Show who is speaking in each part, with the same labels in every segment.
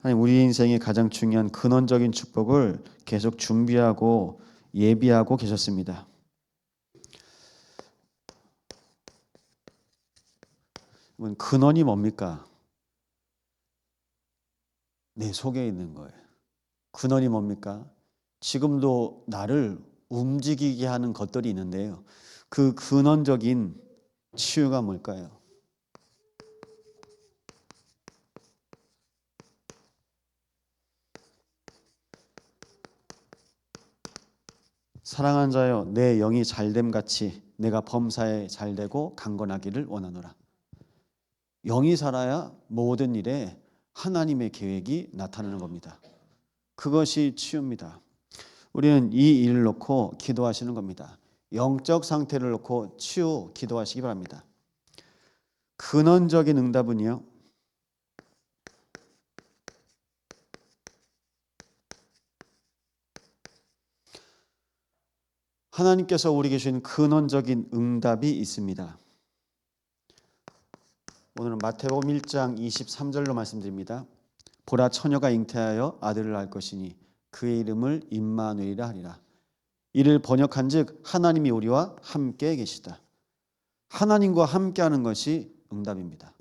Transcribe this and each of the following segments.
Speaker 1: 하나님, 우리 인생의 가장 중요한 근원적인 축복을 계속 준비하고 예비하고 계셨습니다. 근원이 뭡니까? 내 속에 있는 거예요. 근원이 뭡니까? 지금도 나를 움직이게 하는 것들이 있는데요. 그 근원적인 치유가 뭘까요? 사랑하는 자여, 내 영이 잘됨 같이 내가 범사에 잘되고 강건하기를 원하노라. 영이 살아야 모든 일에 하나님의 계획이 나타나는 겁니다. 그것이 치유입니다. 우리는 이 일을 놓고 기도하시는 겁니다. 영적 상태를 놓고 치유 기도하시기 바랍니다. 근원적인 응답은요, 하나님께서 우리에게 주신 근원적인 응답이 있습니다. 오늘은 마태복음 1장 23절로 말씀드립니다. 보라, 처녀가 잉태하여 아들을 낳을 것이니 그의 이름을 임마누엘이라 하리라. 이를 번역한즉 하나님이 우리와 함께 계시다. 하나님과 함께하는 것이 응답입니다.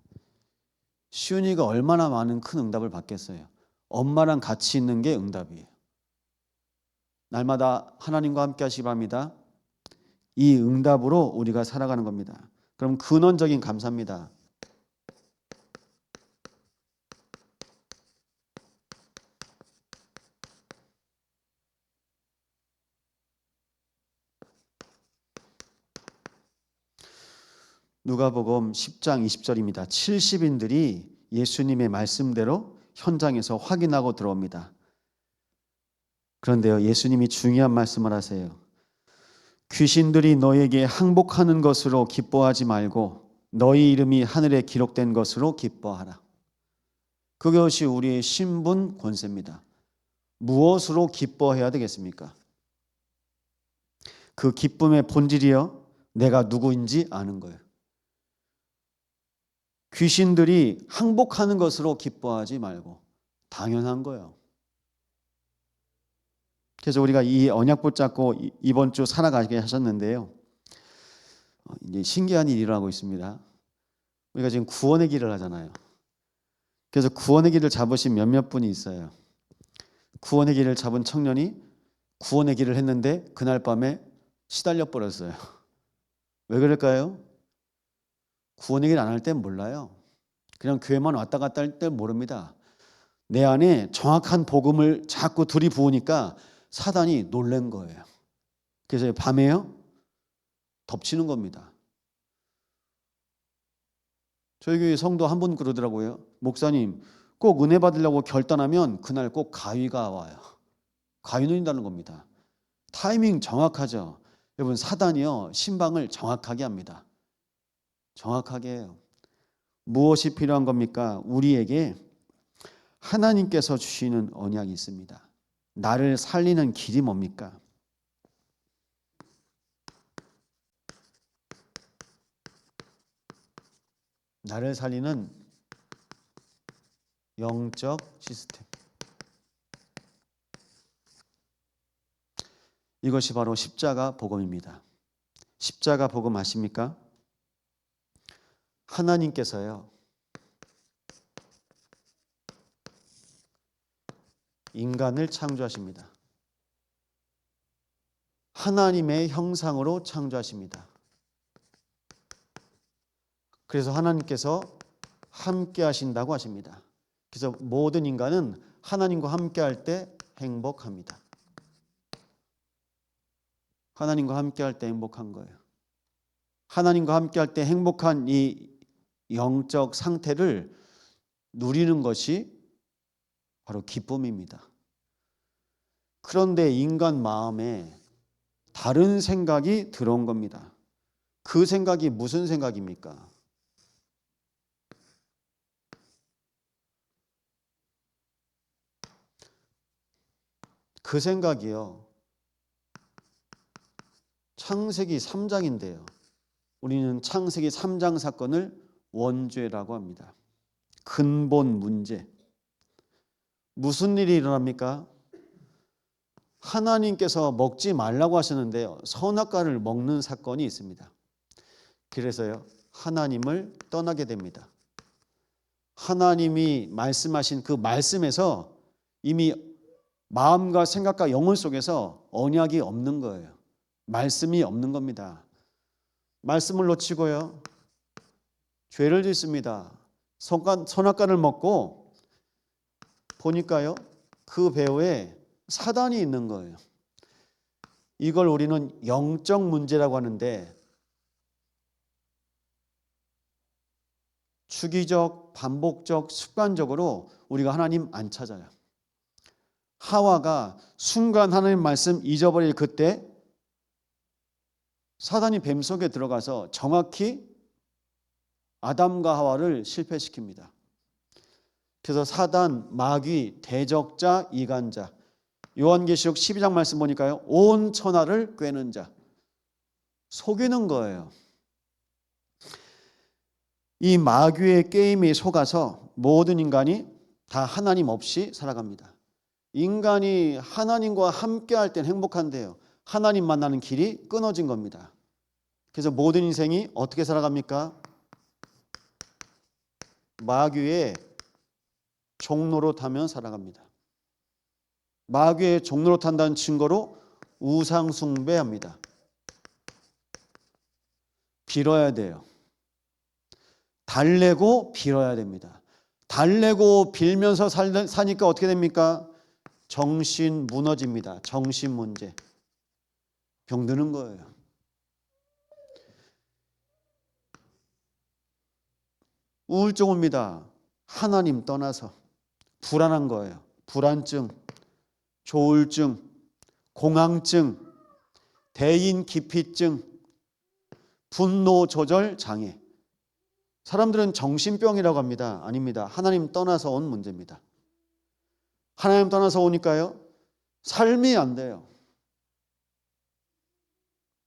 Speaker 1: 시윤이가 얼마나 많은 큰 응답을 받겠어요. 엄마랑 같이 있는 게 응답이에요. 날마다 하나님과 함께 하시기 바랍니다. 이 응답으로 우리가 살아가는 겁니다. 그럼 근원적인 감사입니다. 누가복음 10장 20절입니다. 70인들이 예수님의 말씀대로 현장에서 확인하고 들어옵니다. 그런데요, 예수님이 중요한 말씀을 하세요. 귀신들이 너에게 항복하는 것으로 기뻐하지 말고 너희 이름이 하늘에 기록된 것으로 기뻐하라. 그것이 우리의 신분 권세입니다. 무엇으로 기뻐해야 되겠습니까? 그 기쁨의 본질이요, 내가 누구인지 아는 거예요. 귀신들이 항복하는 것으로 기뻐하지 말고, 당연한 거예요. 그래서 우리가 이 언약 붙잡고 이번 주 살아가게 하셨는데요, 이제 신기한 일이 일어나고 있습니다. 우리가 지금 구원의 길을 하잖아요. 그래서 구원의 길을 잡으신 몇몇 분이 있어요. 구원의 길을 잡은 청년이 구원의 길을 했는데 그날 밤에 시달려 버렸어요. 왜 그럴까요? 구원의 길 안 할 땐 몰라요. 그냥 교회만 왔다 갔다 할 때 모릅니다. 내 안에 정확한 복음을 자꾸 들이부으니까 사단이 놀란 거예요. 그래서 밤에요, 덮치는 겁니다. 저희 교회 성도 한 분 그러더라고요. 목사님, 꼭 은혜 받으려고 결단하면 그날 꼭 가위가 와요. 가위 눌린다는 겁니다. 타이밍 정확하죠. 여러분, 사단이요, 신방을 정확하게 합니다. 정확하게 해요. 무엇이 필요한 겁니까? 우리에게 하나님께서 주시는 언약이 있습니다. 나를 살리는 길이 뭡니까? 나를 살리는 영적 시스템. 이것이 바로 십자가 복음입니다. 십자가 복음 아십니까? 하나님께서요, 인간을 창조하십니다. 하나님의 형상으로 창조하십니다. 그래서 하나님께서 함께 하신다고 하십니다. 그래서 모든 인간은 하나님과 함께 할 때 행복합니다. 하나님과 함께 할 때 행복한 거예요. 하나님과 함께 할 때 행복한 이 영적 상태를 누리는 것이 바로 기쁨입니다. 그런데 인간 마음에 다른 생각이 들어온 겁니다. 그 생각이 무슨 생각입니까? 그 생각이요, 창세기 3장인데요. 우리는 창세기 3장 사건을 원죄라고 합니다. 근본 문제. 무슨 일이 일어납니까? 하나님께서 먹지 말라고 하셨는데요, 선악과를 먹는 사건이 있습니다. 그래서요, 하나님을 떠나게 됩니다. 하나님이 말씀하신 그 말씀에서 이미 마음과 생각과 영혼 속에서 언약이 없는 거예요. 말씀이 없는 겁니다. 말씀을 놓치고요, 죄를 짓습니다. 선악과를 먹고 보니까요, 그 배후에 사단이 있는 거예요. 이걸 우리는 영적 문제라고 하는데, 주기적, 반복적, 습관적으로 우리가 하나님 안 찾아요. 하와가 순간 하나님 말씀 잊어버릴 그때 사단이 뱀 속에 들어가서 정확히 아담과 하와를 실패시킵니다. 그래서 사단, 마귀, 대적자, 이간자, 요한계시록 12장 말씀 보니까요, 온 천하를 꿰는 자, 속이는 거예요. 이 마귀의 게임에 속아서 모든 인간이 다 하나님 없이 살아갑니다. 인간이 하나님과 함께 할 땐 행복한데요, 하나님 만나는 길이 끊어진 겁니다. 그래서 모든 인생이 어떻게 살아갑니까? 마귀의 종로로 타면 살아갑니다. 마귀의 종로로 탄다는 증거로 우상 숭배합니다. 빌어야 돼요. 달래고 빌어야 됩니다. 달래고 빌면서 사니까 어떻게 됩니까? 정신 무너집니다. 정신 문제. 병드는 거예요. 우울증 옵니다. 하나님 떠나서. 불안한 거예요. 불안증, 조울증, 공황증, 대인 기피증, 분노 조절 장애. 사람들은 정신병이라고 합니다. 아닙니다. 하나님 떠나서 온 문제입니다. 하나님 떠나서 오니까요, 삶이 안 돼요.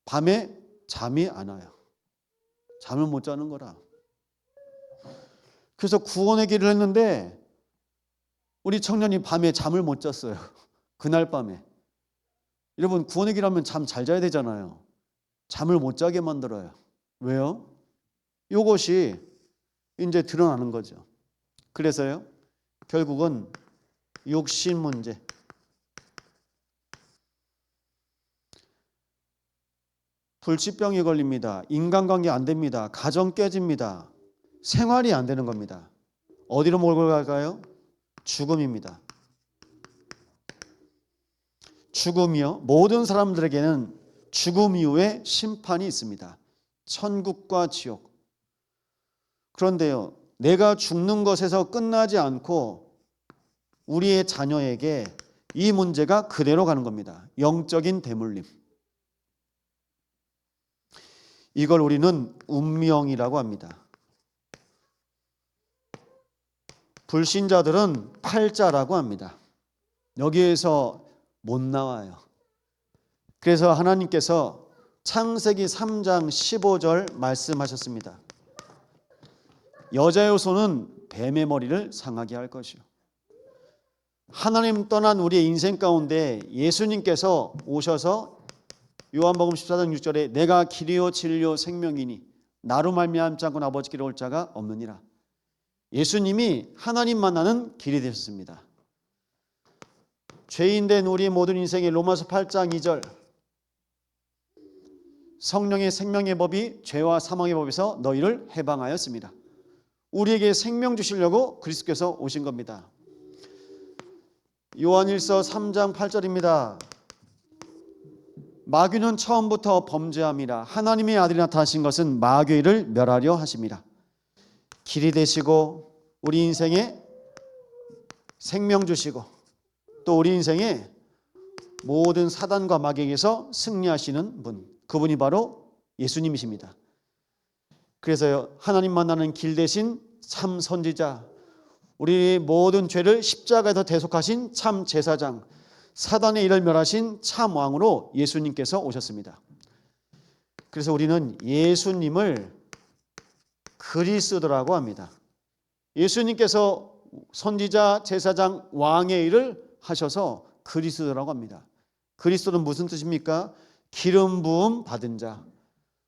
Speaker 1: 밤에 잠이 안 와요. 잠을 못 자는 거라. 그래서 구원의 길을 했는데 우리 청년이 밤에 잠을 못 잤어요. 그날 밤에. 여러분, 구원의 길 하면 잠 잘 자야 되잖아요. 잠을 못 자게 만들어요. 왜요? 이것이 이제 드러나는 거죠. 그래서요, 결국은 육신 문제, 불치병이 걸립니다. 인간관계 안 됩니다. 가정 깨집니다. 생활이 안 되는 겁니다. 어디로 몰고 갈까요? 죽음입니다. 죽음이요, 모든 사람들에게는 죽음 이후에 심판이 있습니다. 천국과 지옥. 그런데요, 내가 죽는 것에서 끝나지 않고 우리의 자녀에게 이 문제가 그대로 가는 겁니다. 영적인 대물림. 이걸 우리는 운명이라고 합니다. 불신자들은 팔자라고 합니다. 여기에서 못 나와요. 그래서 하나님께서 창세기 3장 15절 말씀하셨습니다. 여자의 손은 뱀의 머리를 상하게 할 것이요. 하나님 떠난 우리의 인생 가운데 예수님께서 오셔서 요한복음 14장 6절에 내가 길이요 진리요 생명이니 나로 말미암지 않고는 아버지께로 올 자가 없느니라. 예수님이 하나님 만나는 길이 되셨습니다. 죄인된 우리 모든 인생의 로마서 8장 2절, 성령의 생명의 법이 죄와 사망의 법에서 너희를 해방하였습니다. 우리에게 생명 주시려고 그리스도께서 오신 겁니다. 요한일서 3장 8절입니다. 마귀는 처음부터 범죄함이라 하나님의 아들이 나타나신 것은 마귀를 멸하려 하심이라. 길이 되시고 우리 인생에 생명 주시고 또 우리 인생에 모든 사단과 마귀에게서 승리하시는 분, 그분이 바로 예수님이십니다. 그래서요, 하나님 만나는 길 대신 참 선지자, 우리 모든 죄를 십자가에서 대속하신 참 제사장, 사단의 일을 멸하신 참 왕으로 예수님께서 오셨습니다. 그래서 우리는 예수님을 그리스도라고 합니다. 예수님께서 선지자, 제사장, 왕의 일을 하셔서 그리스도라고 합니다. 그리스도는 무슨 뜻입니까? 기름 부음 받은 자.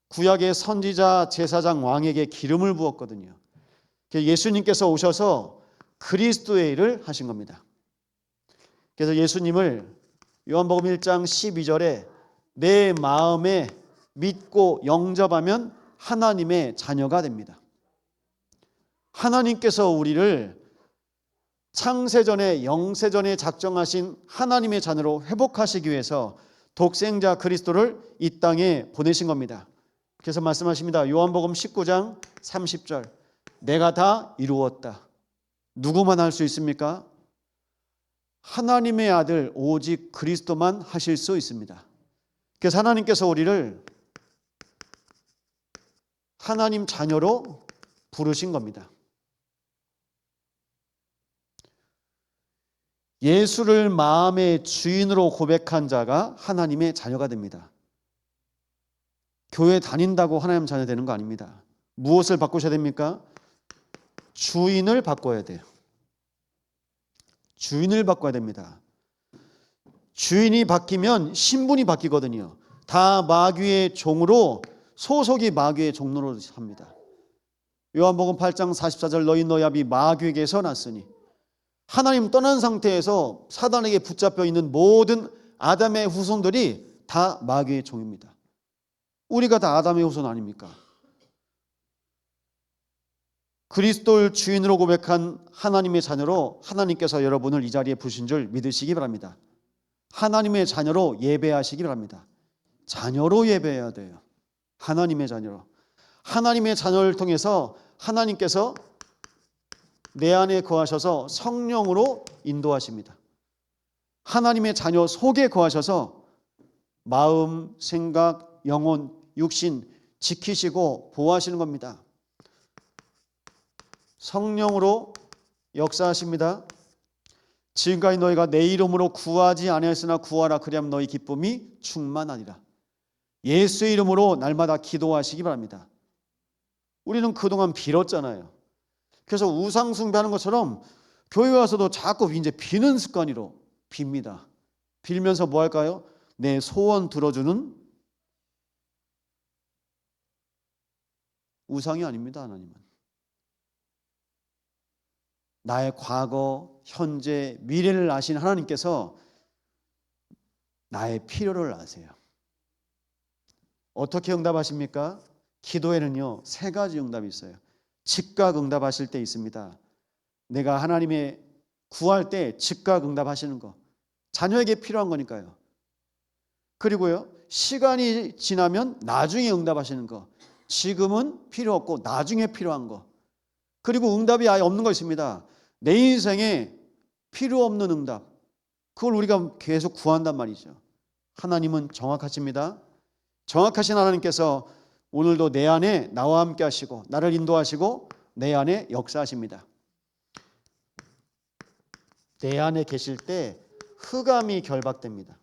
Speaker 1: 구약의 선지자, 제사장, 왕에게 기름을 부었거든요. 예수님께서 오셔서 그리스도의 일을 하신 겁니다. 그래서 예수님을 요한복음 1장 12절에 내 마음에 믿고 영접하면 하나님의 자녀가 됩니다. 하나님께서 우리를 창세전에 영세전에 작정하신 하나님의 자녀로 회복하시기 위해서 독생자 그리스도를 이 땅에 보내신 겁니다. 그래서 말씀하십니다. 요한복음 19장 30절 내가 다 이루었다. 누구만 할 수 있습니까? 하나님의 아들 오직 그리스도만 하실 수 있습니다. 그래서 하나님께서 우리를 하나님 자녀로 부르신 겁니다. 예수를 마음의 주인으로 고백한 자가 하나님의 자녀가 됩니다. 교회 다닌다고 하나님 자녀 되는 거 아닙니다. 무엇을 바꾸셔야 됩니까? 주인을 바꿔야 돼요. 주인을 바꿔야 됩니다. 주인이 바뀌면 신분이 바뀌거든요. 다 마귀의 종으로 소속이 마귀의 종로로 합니다. 요한복음 8장 44절 너희 너야비 마귀에게서 났으니 하나님 떠난 상태에서 사단에게 붙잡혀 있는 모든 아담의 후손들이 다 마귀의 종입니다. 우리가 다 아담의 후손 아닙니까? 그리스도를 주인으로 고백한 하나님의 자녀로 하나님께서 여러분을 이 자리에 부르신 줄 믿으시기 바랍니다. 하나님의 자녀로 예배하시기 바랍니다. 자녀로 예배해야 돼요. 하나님의 자녀로. 하나님의 자녀를 통해서 하나님께서 내 안에 거하셔서 성령으로 인도하십니다. 하나님의 자녀 속에 거하셔서 마음, 생각, 영혼, 육신 지키시고 보호하시는 겁니다. 성령으로 역사하십니다. 지금까지 너희가 내 이름으로 구하지 아니하였으나 구하라 그리하면 너희 기쁨이 충만하리라. 예수의 이름으로 날마다 기도하시기 바랍니다. 우리는 그동안 빌었잖아요. 그래서 우상 숭배하는 것처럼 교회 와서도 자꾸 이제 비는 습관으로 빕니다. 빌면서 뭐 할까요? 내 소원 들어주는 우상이 아닙니다. 하나님은 나의 과거, 현재, 미래를 아신 하나님께서 나의 필요를 아세요. 어떻게 응답하십니까? 기도에는요 3가지 응답이 있어요. 즉각 응답하실 때 있습니다. 내가 하나님의 구할 때 즉각 응답하시는 거. 자녀에게 필요한 거니까요. 그리고요 시간이 지나면 나중에 응답하시는 거. 지금은 필요 없고 나중에 필요한 거. 그리고 응답이 아예 없는 거 있습니다. 내 인생에 필요 없는 응답. 그걸 우리가 계속 구한단 말이죠. 하나님은 정확하십니다. 정확하신 하나님께서 오늘도 내 안에 나와 함께 하시고 나를 인도하시고 내 안에 역사하십니다. 내 안에 계실 때 흑암이 결박됩니다.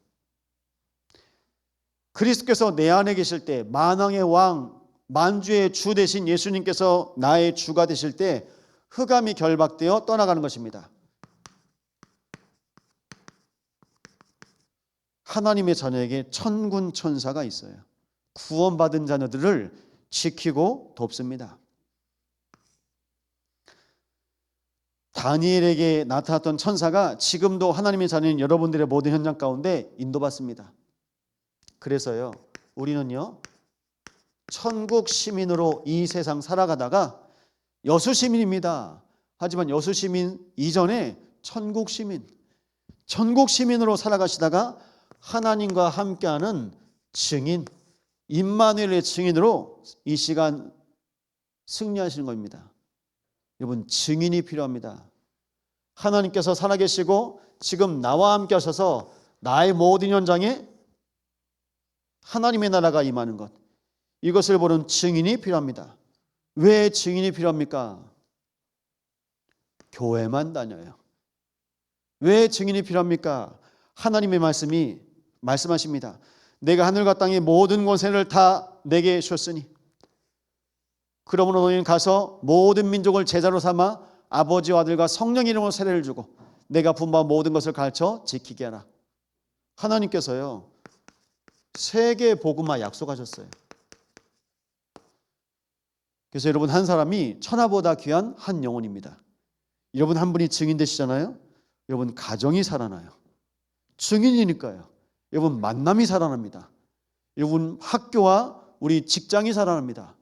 Speaker 1: 그리스도께서 내 안에 계실 때 만왕의 왕, 만주의 주 되신 예수님께서 나의 주가 되실 때 흑암이 결박되어 떠나가는 것입니다. 하나님의 자녀에게 천군 천사가 있어요. 구원받은 자녀들을 지키고 돕습니다. 다니엘에게 나타났던 천사가 지금도 하나님의 자녀인 여러분들의 모든 현장 가운데 인도받습니다. 그래서요 우리는요 천국 시민으로 이 세상 살아가다가 여수 시민입니다. 하지만 여수 시민 이전에 천국 시민으로 살아가시다가 하나님과 함께하는 증인, 임마누엘의 증인으로 이 시간 승리하시는 겁니다. 여러분 증인이 필요합니다. 하나님께서 살아계시고 지금 나와 함께 하셔서 나의 모든 현장에 하나님의 나라가 임하는 것, 이것을 보는 증인이 필요합니다. 왜 증인이 필요합니까? 교회만 다녀요. 왜 증인이 필요합니까? 하나님의 말씀이 말씀하십니다. 내가 하늘과 땅의 모든 권세를 다 내게 주셨으니 그러므로 너희는 가서 모든 민족을 제자로 삼아 아버지와 아들과 성령 이름으로 세례를 주고 내가 분부한 모든 것을 가르쳐 지키게 하라. 하나님께서요, 세계 복음화 약속하셨어요. 그래서 여러분, 한 사람이 천하보다 귀한 한 영혼입니다. 여러분 한 분이 증인 되시잖아요. 여러분 가정이 살아나요. 증인이니까요. 여러분 만남이 살아납니다. 여러분 학교와 우리 직장이 살아납니다.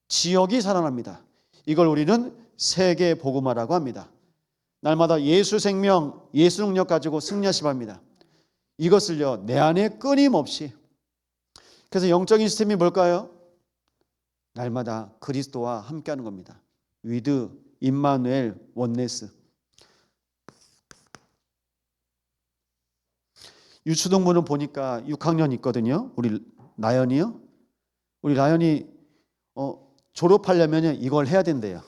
Speaker 1: 지역이 살아납니다. 이걸 우리는 세계 복음화라고 합니다. 날마다 예수 생명, 예수 능력 가지고 승리하시 바랍니다. 이것을요, 내 안에 끊임없이. 그래서 영적인 시스템이 뭘까요? 날마다 그리스도와 함께하는 겁니다. 위드, 임마누엘, 원네스. 유초동부는 보니까 6학년 있거든요. 우리 나연이요. 우리 나연이 졸업하려면 이걸 해야 된대요.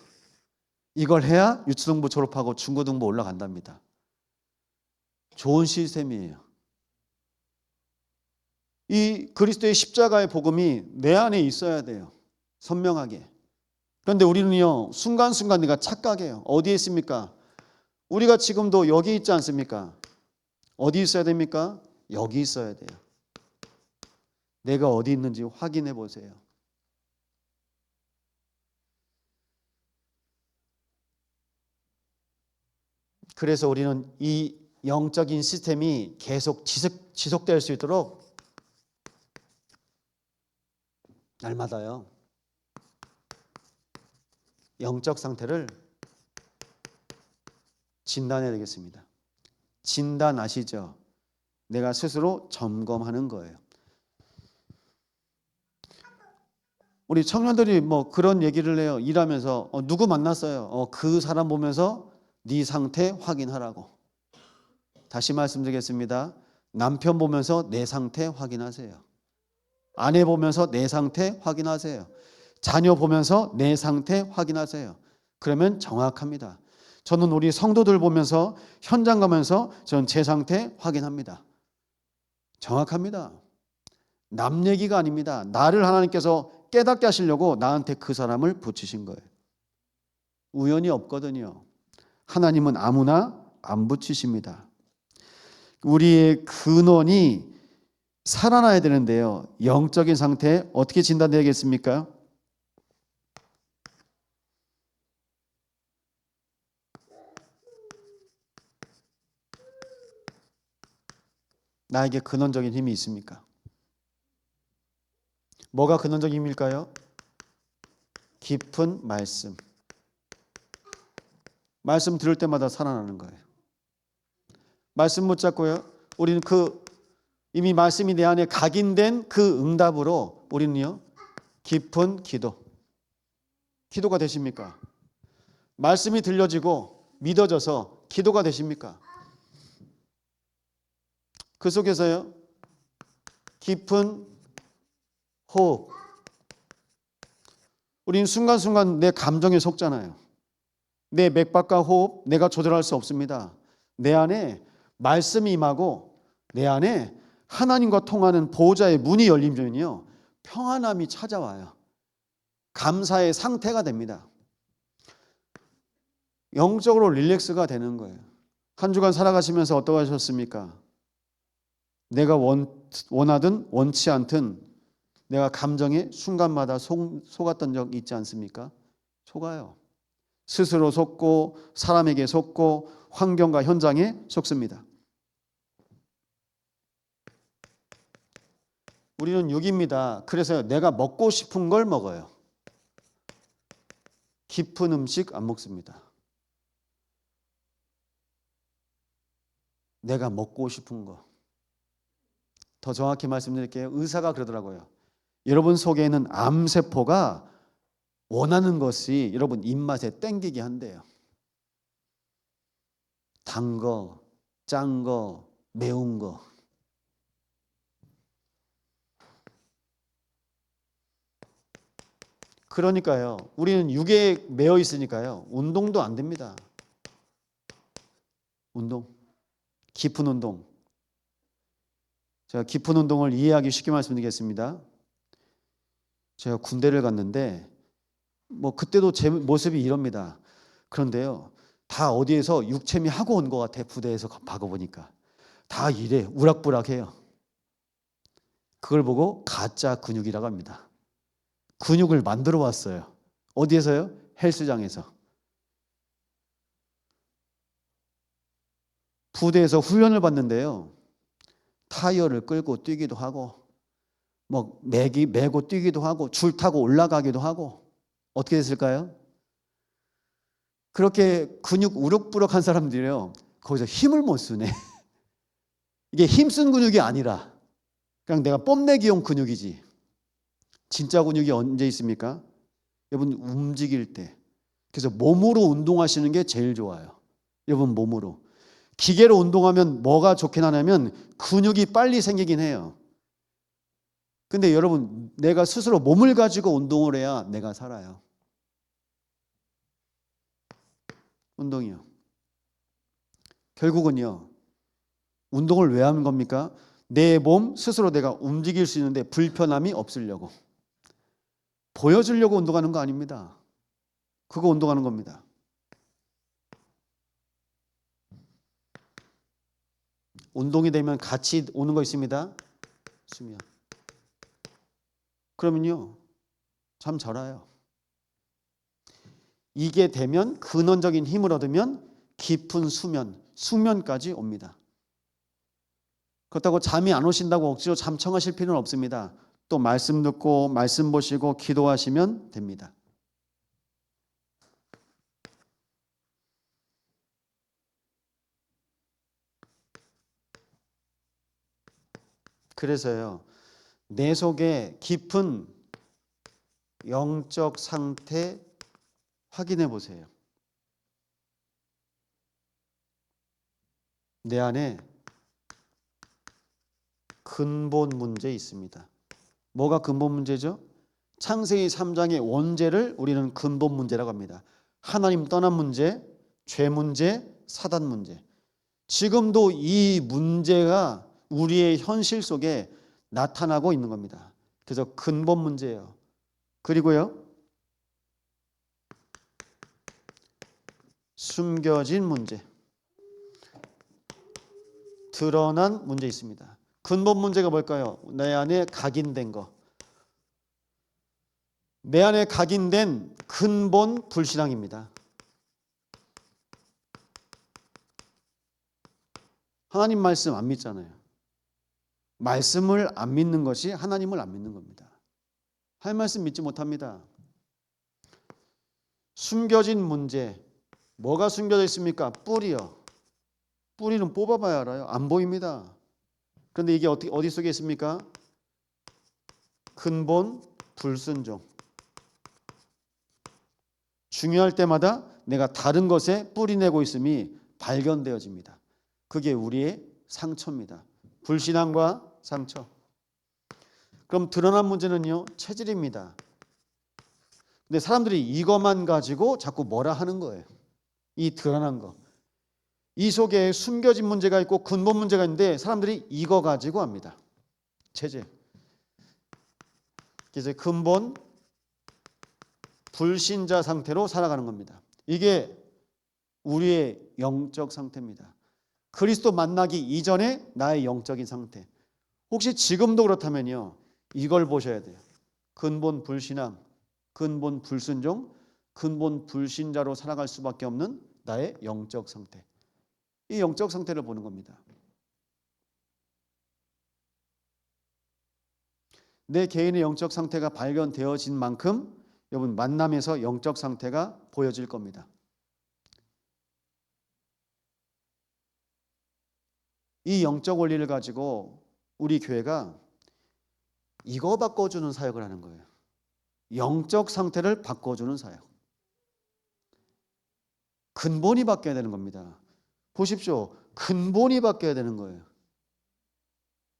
Speaker 1: 이걸 해야 유초동부 졸업하고 중고등부 올라간답니다. 좋은 시스템이에요. 이 그리스도의 십자가의 복음이 내 안에 있어야 돼요. 선명하게. 그런데 우리는요, 순간순간 내가 착각해요. 어디에 있습니까? 우리가 지금도 여기 있지 않습니까? 어디 있어야 됩니까? 여기 있어야 돼요. 내가 어디 있는지 확인해 보세요. 그래서 우리는 이 영적인 시스템이 계속 지속될 수 있도록 날마다요, 영적 상태를 진단해야 되겠습니다. 진단 아시죠? 내가 스스로 점검하는 거예요. 우리 청년들이 뭐 그런 얘기를 해요. 일하면서 누구 만났어요. 그 사람 보면서 네 상태 확인하라고. 다시 말씀드리겠습니다. 남편 보면서 내 상태 확인하세요. 아내 보면서 내 상태 확인하세요. 자녀 보면서 내 상태 확인하세요. 그러면 정확합니다. 저는 우리 성도들 보면서 현장 가면서 저는 제 상태 확인합니다. 정확합니다. 남 얘기가 아닙니다. 나를 하나님께서 깨닫게 하시려고 나한테 그 사람을 붙이신 거예요. 우연이 없거든요. 하나님은 아무나 안 붙이십니다. 우리의 근원이 살아나야 되는데요, 영적인 상태 어떻게 진단되겠습니까? 나에게 근원적인 힘이 있습니까? 뭐가 근원적인 힘일까요? 깊은 말씀. 말씀 들을 때마다 살아나는 거예요. 말씀 붙잡고요, 우리는 이미 말씀이 내 안에 각인된 그 응답으로 우리는요, 깊은 기도가 되십니까? 말씀이 들려지고 믿어져서 기도가 되십니까? 그 속에서요, 깊은 호흡. 우리는 순간순간 내 감정에 속잖아요. 내 맥박과 호흡 내가 조절할 수 없습니다. 내 안에 말씀이 임하고 내 안에 하나님과 통하는 보호자의 문이 열리면요, 평안함이 찾아와요. 감사의 상태가 됩니다. 영적으로 릴렉스가 되는 거예요. 한 주간 살아가시면서 어떠하셨습니까? 내가 원하든 원치 않든 내가 감정에 순간마다 속았던 적 있지 않습니까? 속아요. 스스로 속고 사람에게 속고 환경과 현장에 속습니다. 우리는 육입니다. 그래서 내가 먹고 싶은 걸 먹어요. 깊은 음식 안 먹습니다. 내가 먹고 싶은 거. 더 정확히 말씀드릴게요. 의사가 그러더라고요. 여러분 속에 있는 암세포가 원하는 것이 여러분 입맛에 땡기게 한대요. 단 거, 짠 거, 매운 거. 그러니까요, 우리는 육에 매여 있으니까요, 운동도 안 됩니다. 깊은 운동. 제가 깊은 운동을 이해하기 쉽게 말씀드리겠습니다. 제가 군대를 갔는데 그때도 제 모습이 이럽니다. 그런데요, 다 어디에서 육체미 하고 온 것 같아. 부대에서 박아보니까 다 이래 우락부락해요. 그걸 보고 가짜 근육이라고 합니다. 근육을 만들어 왔어요. 어디에서요? 헬스장에서. 부대에서 훈련을 받는데요. 타이어를 끌고 뛰기도 하고 뭐 메고 뛰기도 하고 줄 타고 올라가기도 하고 어떻게 됐을까요? 그렇게 근육 우럭부럭한 사람들이요. 거기서 힘을 못 쓰네. 이게 힘쓴 근육이 아니라 그냥 내가 뽐내기용 근육이지. 진짜 근육이 언제 있습니까? 여러분 움직일 때. 그래서 몸으로 운동하시는 게 제일 좋아요. 여러분 몸으로. 기계로 운동하면 뭐가 좋긴 하냐면 근육이 빨리 생기긴 해요. 근데 여러분 내가 스스로 몸을 가지고 운동을 해야 내가 살아요. 운동이요. 결국은요. 운동을 왜 하는 겁니까? 내 몸 스스로 내가 움직일 수 있는데 불편함이 없으려고. 보여주려고 운동하는 거 아닙니다. 그거 운동하는 겁니다. 운동이 되면 같이 오는 거 있습니다. 수면. 그러면요. 잠 잘 와요. 이게 되면 근원적인 힘을 얻으면 깊은 숙면까지 옵니다. 그렇다고 잠이 안 오신다고 억지로 잠 청하실 필요는 없습니다. 또 말씀 듣고 말씀 보시고 기도하시면 됩니다. 그래서요. 내 속에 깊은 영적 상태 확인해 보세요. 내 안에 근본 문제 있습니다. 뭐가 근본 문제죠? 창세기 3장의 원죄를 우리는 근본 문제라고 합니다. 하나님 떠난 문제, 죄 문제, 사단 문제. 지금도 이 문제가 우리의 현실 속에 나타나고 있는 겁니다. 그래서 근본 문제예요. 그리고요. 숨겨진 문제. 드러난 문제 있습니다. 근본 문제가 뭘까요? 내 안에 각인된 거. 내 안에 각인된 근본 불신앙입니다. 하나님 말씀 안 믿잖아요. 말씀을 안 믿는 것이 하나님을 안 믿는 겁니다. 할 말씀 믿지 못합니다. 숨겨진 문제. 뭐가 숨겨져 있습니까? 뿌리요. 뿌리는 뽑아봐야 알아요. 안 보입니다. 그런데 이게 어디 속에 있습니까? 근본 불순종. 중요할 때마다 내가 다른 것에 뿌리내고 있음이 발견되어집니다. 그게 우리의 상처입니다. 불신앙과 상처. 그럼 드러난 문제는요, 체질입니다. 근데 사람들이 이것만 가지고 자꾸 뭐라 하는 거예요. 이 드러난 거. 이 속에 숨겨진 문제가 있고 근본 문제가 있는데 사람들이 이거 가지고 합니다. 체질. 그래서 근본 불신자 상태로 살아가는 겁니다. 이게 우리의 영적 상태입니다. 그리스도 만나기 이전에 나의 영적인 상태. 혹시 지금도 그렇다면요. 이걸 보셔야 돼요. 근본 불신앙, 근본 불순종, 근본 불신자로 살아갈 수밖에 없는 나의 영적 상태. 이 영적 상태를 보는 겁니다. 내 개인의 영적 상태가 발견되어진 만큼 여러분 만남에서 영적 상태가 보여질 겁니다. 이 영적 원리를 가지고 우리 교회가 이거 바꿔주는 사역을 하는 거예요. 영적 상태를 바꿔주는 사역. 근본이 바뀌어야 되는 겁니다. 보십시오. 근본이 바뀌어야 되는 거예요.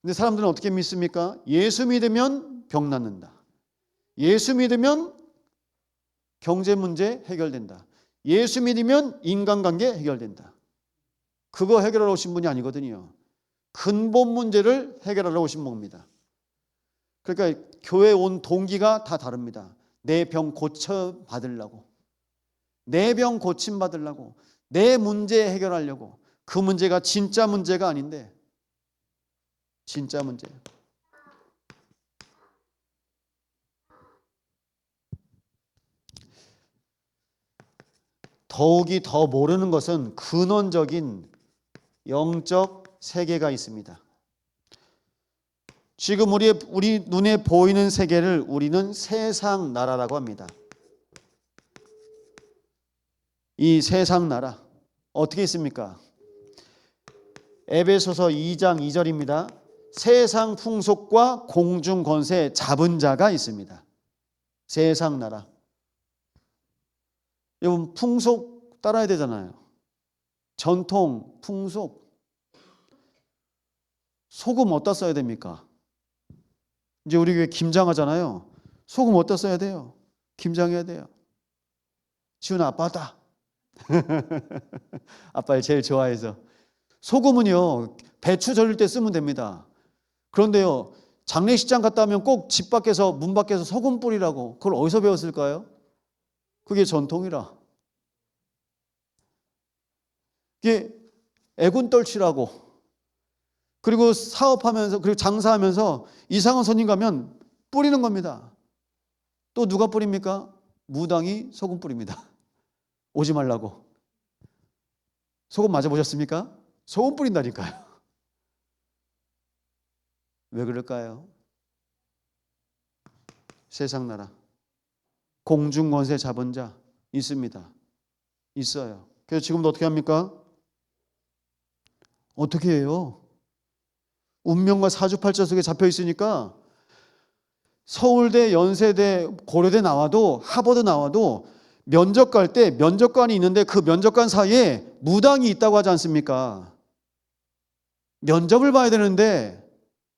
Speaker 1: 근데 사람들은 어떻게 믿습니까? 예수 믿으면 병 낫는다. 예수 믿으면 경제 문제 해결된다. 예수 믿으면 인간관계 해결된다. 그거 해결하러 오신 분이 아니거든요. 근본 문제를 해결하러 오신 분입니다. 그러니까 교회 온 동기가 다 다릅니다. 내 병 고쳐 받으려고. 내 병 고침 받으려고. 내 문제 해결하려고. 그 문제가 진짜 문제가 아닌데 진짜 문제예요. 더욱이 더 모르는 것은 근원적인 영적 세계가 있습니다. 지금 우리 눈에 보이는 세계를 우리는 세상 나라라고 합니다. 이 세상 나라 어떻게 있습니까? 에베소서 2장 2절입니다. 세상 풍속과 공중 권세 잡은 자가 있습니다. 세상 나라. 여러분 풍속 따라야 되잖아요. 전통, 풍속. 소금 어디다 써야 됩니까? 이제 우리 교회 김장하잖아요. 소금 어디다 써야 돼요? 김장해야 돼요. 지훈 아빠다. 아빠를 제일 좋아해서. 소금은요 배추 절일 때 쓰면 됩니다. 그런데요 장례식장 갔다 오면 꼭 집 밖에서 문 밖에서 소금 뿌리라고. 그걸 어디서 배웠을까요? 그게 전통이라. 이게 애군 떨치라고. 그리고 사업하면서 그리고 장사하면서 이상한 손님 가면 뿌리는 겁니다. 또 누가 뿌립니까? 무당이 소금 뿌립니다. 오지 말라고. 소금 맞아보셨습니까? 소금 뿌린다니까요. 왜 그럴까요? 세상 나라. 공중 권세 잡은 자 있습니다. 있어요. 그래서 지금도 어떻게 합니까? 어떻게 해요? 운명과 사주팔자 속에 잡혀 있으니까 서울대, 연세대, 고려대 나와도 하버드 나와도 면접 갈 때 면접관이 있는데 그 면접관 사이에 무당이 있다고 하지 않습니까? 면접을 봐야 되는데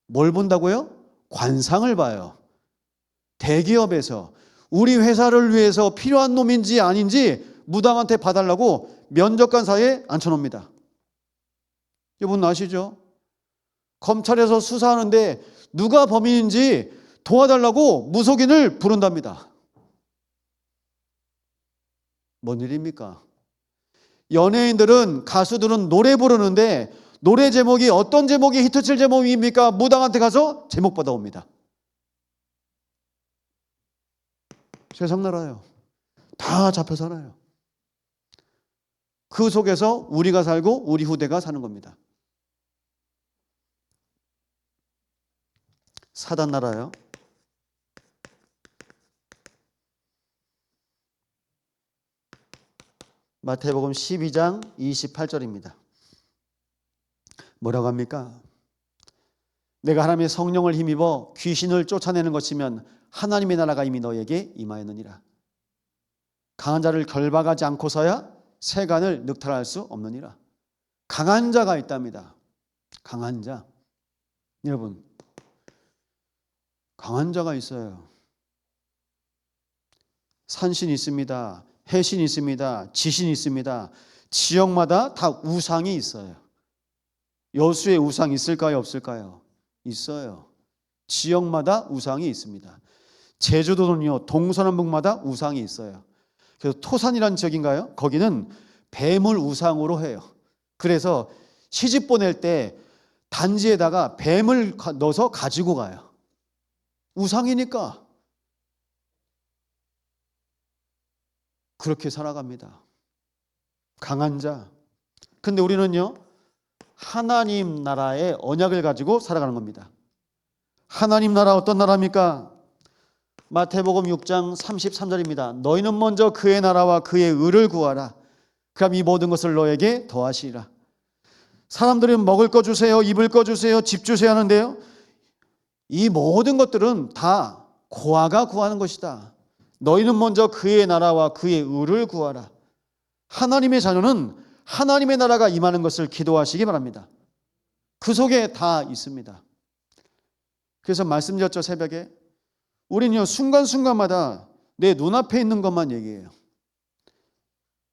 Speaker 1: 뭘 본다고요? 관상을 봐요. 대기업에서 우리 회사를 위해서 필요한 놈인지 아닌지 무당한테 봐달라고 면접관 사이에 앉혀놓습니다. 여러분 아시죠? 검찰에서 수사하는데 누가 범인인지 도와달라고 무속인을 부른답니다. 뭔 일입니까? 연예인들은 가수들은 노래 부르는데 노래 제목이 어떤 제목이 히트칠 제목입니까? 무당한테 가서 제목 받아옵니다. 세상 나라요. 다 잡혀 살아요. 그 속에서 우리가 살고 우리 후대가 사는 겁니다. 사단 나라요. 마태복음 12장 28절입니다. 뭐라고 합니까? 내가 하나님의 성령을 힘입어 귀신을 쫓아내는 것이면 하나님의 나라가 이미 너에게 임하였느니라. 강한 자를 결박하지 않고서야 세간을 늑탈할 수 없느니라. 강한 자가 있답니다. 강한 자. 여러분 강한 자가 있어요. 산신이 있습니다. 해신이 있습니다. 지신이 있습니다. 지역마다 다 우상이 있어요. 여수에 우상 있을까요? 없을까요? 있어요. 지역마다 우상이 있습니다. 제주도는요 동서남북마다 우상이 있어요. 그래서 토산이라는 지역인가요? 거기는 뱀을 우상으로 해요. 그래서 시집 보낼 때 단지에다가 뱀을 넣어서 가지고 가요. 우상이니까 그렇게 살아갑니다. 강한 자. 근데 우리는요 하나님 나라의 언약을 가지고 살아가는 겁니다. 하나님 나라 어떤 나라입니까? 마태복음 6장 33절입니다. 너희는 먼저 그의 나라와 그의 의를 구하라. 그럼 이 모든 것을 너에게 더하시리라. 사람들은 먹을 거 주세요, 입을 거 주세요, 집 주세요 하는데요, 이 모든 것들은 다 고아가 구하는 것이다. 너희는 먼저 그의 나라와 그의 의를 구하라. 하나님의 자녀는 하나님의 나라가 임하는 것을 기도하시기 바랍니다. 그 속에 다 있습니다. 그래서 말씀드렸죠, 새벽에. 우리는요 순간순간마다 내 눈앞에 있는 것만 얘기해요.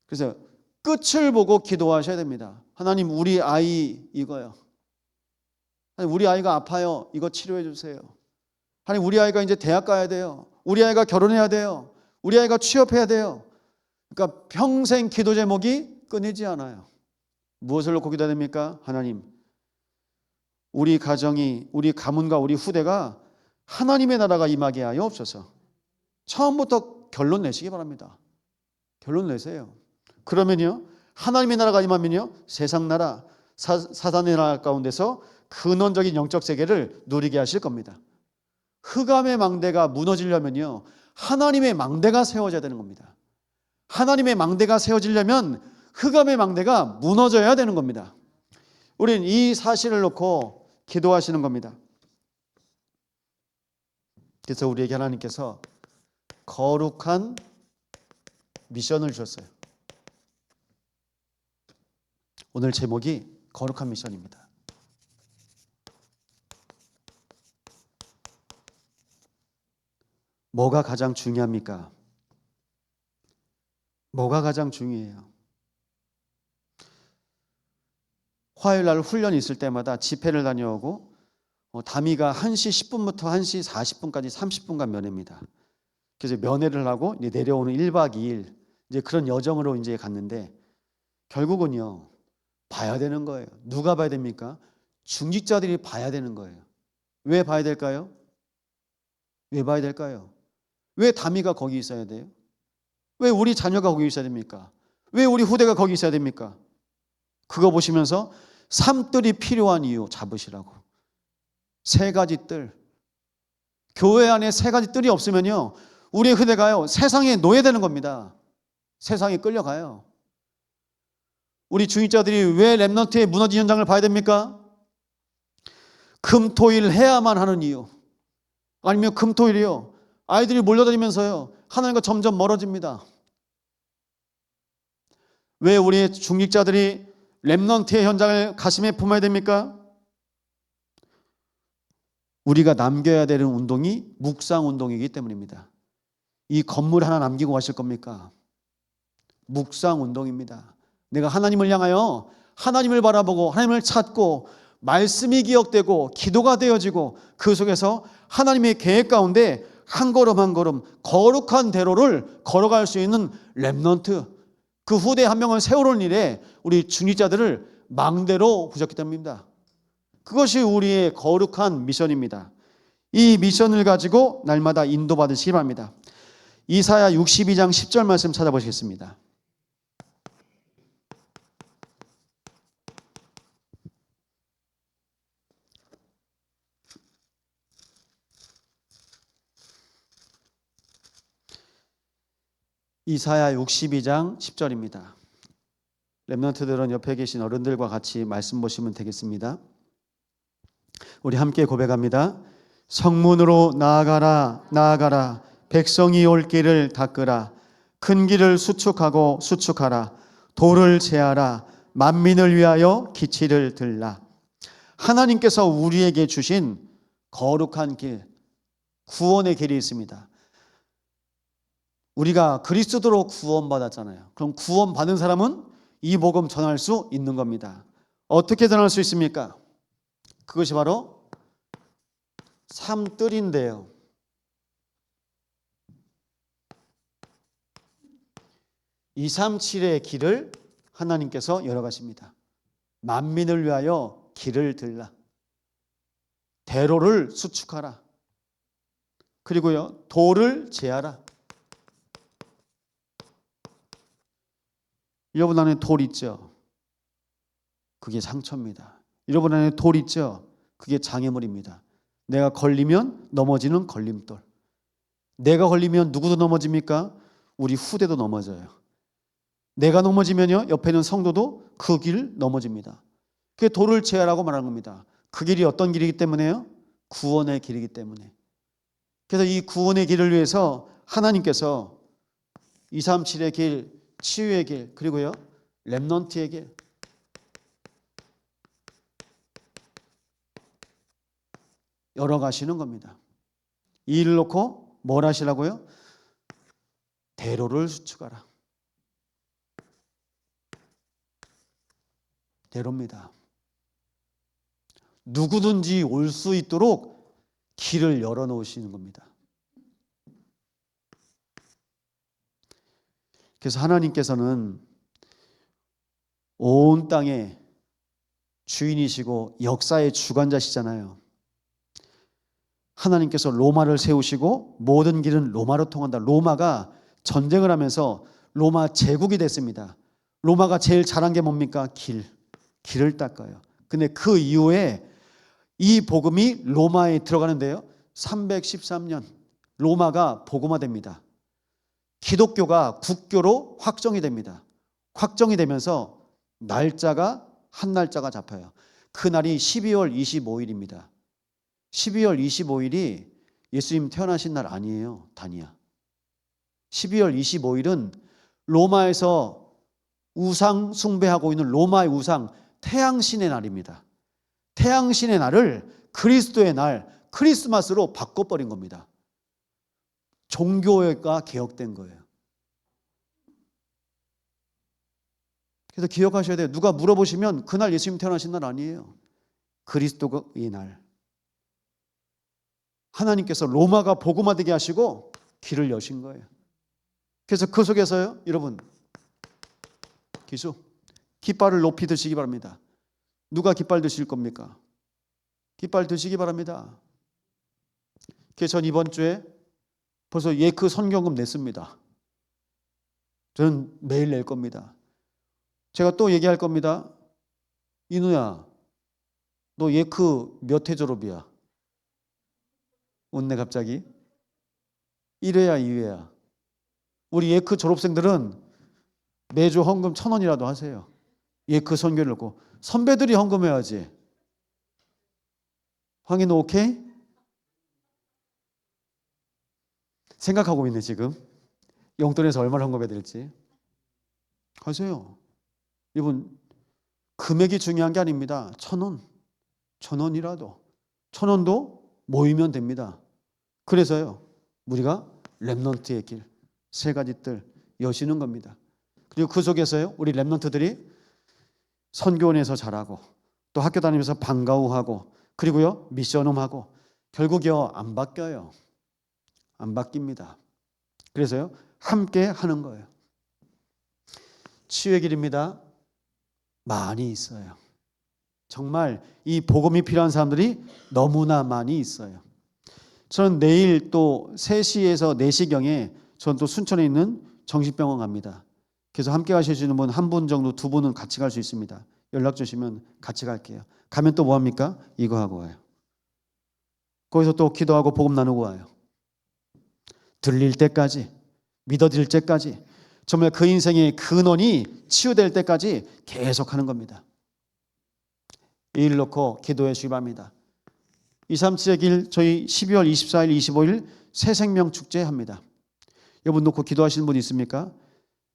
Speaker 1: 그래서 끝을 보고 기도하셔야 됩니다. 하나님 우리 아이 이거요. 하나님 우리 아이가 아파요. 이거 치료해 주세요. 하나님 우리 아이가 이제 대학 가야 돼요. 우리 아이가 결혼해야 돼요. 우리 아이가 취업해야 돼요. 그러니까 평생 기도 제목이 끊이지 않아요. 무엇을 놓고 기도해야 됩니까? 하나님, 우리 가정이, 우리 가문과 우리 후대가 하나님의 나라가 임하게 하여 없어서. 처음부터 결론 내시기 바랍니다. 결론 내세요. 그러면요, 하나님의 나라가 임하면요, 세상 나라, 사단의 나라 가운데서 근원적인 영적 세계를 누리게 하실 겁니다. 흑암의 망대가 무너지려면요, 하나님의 망대가 세워져야 되는 겁니다. 하나님의 망대가 세워지려면 흑암의 망대가 무너져야 되는 겁니다. 우리는 이 사실을 놓고 기도하시는 겁니다. 그래서 우리에게 하나님께서 거룩한 미션을 주셨어요. 오늘 제목이 거룩한 미션입니다. 뭐가 가장 중요합니까? 뭐가 가장 중요해요? 화요일 날 훈련이 있을 때마다 집회를 다녀오고 다미가 1시 10분부터 1시 40분까지 30분간 면회입니다. 그래서 면회를 하고 이제 내려오는 1박 2일 이제 그런 여정으로 이제 갔는데 결국은요, 봐야 되는 거예요. 누가 봐야 됩니까? 중직자들이 봐야 되는 거예요. 왜 봐야 될까요? 왜 봐야 될까요? 왜 다미가 거기 있어야 돼요? 왜 우리 자녀가 거기 있어야 됩니까? 왜 우리 후대가 거기 있어야 됩니까? 그거 보시면서 삶들이 필요한 이유 잡으시라고. 3가지 뜰. 교회 안에 3가지 뜰이 없으면요, 우리 후대가요, 세상에 노예되는 겁니다. 세상에 끌려가요. 우리 중직자들이 왜 렘넌트의 무너진 현장을 봐야 됩니까? 금토일 해야만 하는 이유. 아니면 금토일이요, 아이들이 몰려다니면서요, 하나님과 점점 멀어집니다. 왜 우리 중직자들이 렘넌트의 현장을 가슴에 품어야 됩니까? 우리가 남겨야 되는 운동이 묵상 운동이기 때문입니다. 이 건물 하나 남기고 가실 겁니까? 묵상 운동입니다. 내가 하나님을 향하여 하나님을 바라보고 하나님을 찾고 말씀이 기억되고 기도가 되어지고 그 속에서 하나님의 계획 가운데 한 걸음 한 걸음 거룩한 대로를 걸어갈 수 있는 렘넌트, 그 후대 한 명을 세우는 일에 우리 중직자들을 망대로 부셨기 때문입니다. 그것이 우리의 거룩한 미션입니다. 이 미션을 가지고 날마다 인도받으시기 바랍니다. 이사야 62장 10절 말씀 찾아보시겠습니다. 이사야 62장 10절입니다. 렘넌트들은 옆에 계신 어른들과 같이 말씀 보시면 되겠습니다. 우리 함께 고백합니다. 성문으로 나아가라 나아가라, 백성이 올 길을 닦으라, 큰 길을 수축하고 수축하라, 돌을 제하라, 만민을 위하여 기치를 들라. 하나님께서 우리에게 주신 거룩한 길, 구원의 길이 있습니다. 우리가 그리스도로 구원받았잖아요. 그럼 구원받은 사람은 이 복음 전할 수 있는 겁니다. 어떻게 전할 수 있습니까? 그것이 바로 삶뜰인데요. 237의 길을 하나님께서 열어가십니다. 만민을 위하여 길을 들라. 대로를 수축하라. 그리고요, 돌을 제하라. 여러분 안에 돌 있죠? 그게 상처입니다. 여러분 안에 돌 있죠? 그게 장애물입니다. 내가 걸리면 넘어지는 걸림돌. 내가 걸리면 누구도 넘어집니까? 우리 후대도 넘어져요. 내가 넘어지면요, 옆에 있는 성도도 그 길 넘어집니다. 그게 돌을 제하라고 말하는 겁니다. 그 길이 어떤 길이기 때문에요? 구원의 길이기 때문에. 그래서 이 구원의 길을 위해서 하나님께서 237의 길, 치유의 길, 그리고요, 렘넌트의 길, 열어가시는 겁니다. 이 일을 놓고 뭘 하시라고요? 대로를 수축하라. 대로입니다. 누구든지 올 수 있도록 길을 열어놓으시는 겁니다. 그래서 하나님께서는 온 땅의 주인이시고 역사의 주관자시잖아요. 하나님께서 로마를 세우시고 모든 길은 로마로 통한다. 로마가 전쟁을 하면서 로마 제국이 됐습니다. 로마가 제일 잘한 게 뭡니까? 길을 닦아요. 근데 그 이후에 이 복음이 로마에 들어가는데요, 313년 로마가 복음화됩니다. 기독교가 국교로 확정이 됩니다. 확정이 되면서 날짜가 한 날짜가 잡혀요. 그날이 12월 25일입니다. 12월 25일이 예수님 태어나신 날 아니에요, 단이야. 12월 25일은 로마에서 우상 숭배하고 있는 로마의 우상 태양신의 날입니다. 태양신의 날을 그리스도의 날, 크리스마스로 바꿔버린 겁니다. 종교가 개혁된 거예요. 그래서 기억하셔야 돼요. 누가 물어보시면 그날 예수님 태어나신 날 아니에요. 그리스도의 날. 하나님께서 로마가 복음화되게 하시고 길을 여신 거예요. 그래서 그 속에서요, 여러분, 기수, 깃발을 높이 드시기 바랍니다. 누가 깃발 드실 겁니까? 깃발 드시기 바랍니다. 그래서 전 이번 주에 벌써 예크 선경금 냈습니다. 저는 매일 낼 겁니다. 제가 또 얘기할 겁니다. 인우야, 너 예크 몇 회 졸업이야? 웃네 갑자기. 1회야 2회야? 우리 예크 졸업생들은 매주 헌금 1,000원이라도 하세요. 예크 선교를 놓고. 선배들이 헌금해야지. 황인 오케이? 생각하고 있네 지금. 용돈에서 얼마를 헌금해야 될지. 하세요. 여러분, 금액이 중요한 게 아닙니다. 1,000원, 1,000원이라도 1,000원도 모이면 됩니다. 그래서요, 우리가 렘넌트의 길, 세 가지 뜰 여시는 겁니다. 그리고 그 속에서요, 우리 렘넌트들이 선교원에서 자라고 또 학교 다니면서 방과후하고 그리고요 미션홈하고 결국요 안 바뀌어요. 안 바뀝니다. 그래서요 함께 하는 거예요. 치유의 길입니다. 많이 있어요. 정말 이 복음이 필요한 사람들이 너무나 많이 있어요. 저는 내일 또 3시에서 4시경에 저는 또 순천에 있는 정신병원 갑니다. 그래서 함께 가시는 분 한 분 정도, 2분은 같이 갈 수 있습니다. 연락 주시면 같이 갈게요. 가면 또 뭐합니까? 이거 하고 와요. 거기서 또 기도하고 복음 나누고 와요. 들릴 때까지, 믿어질 때까지, 정말 그 인생의 근원이 치유될 때까지 계속 하는 겁니다. 이 일 놓고 기도해 주기 바랍니다. 237의 길 저희 12월 24일, 25일 새생명 축제 합니다. 여러분 놓고 기도하시는 분 있습니까?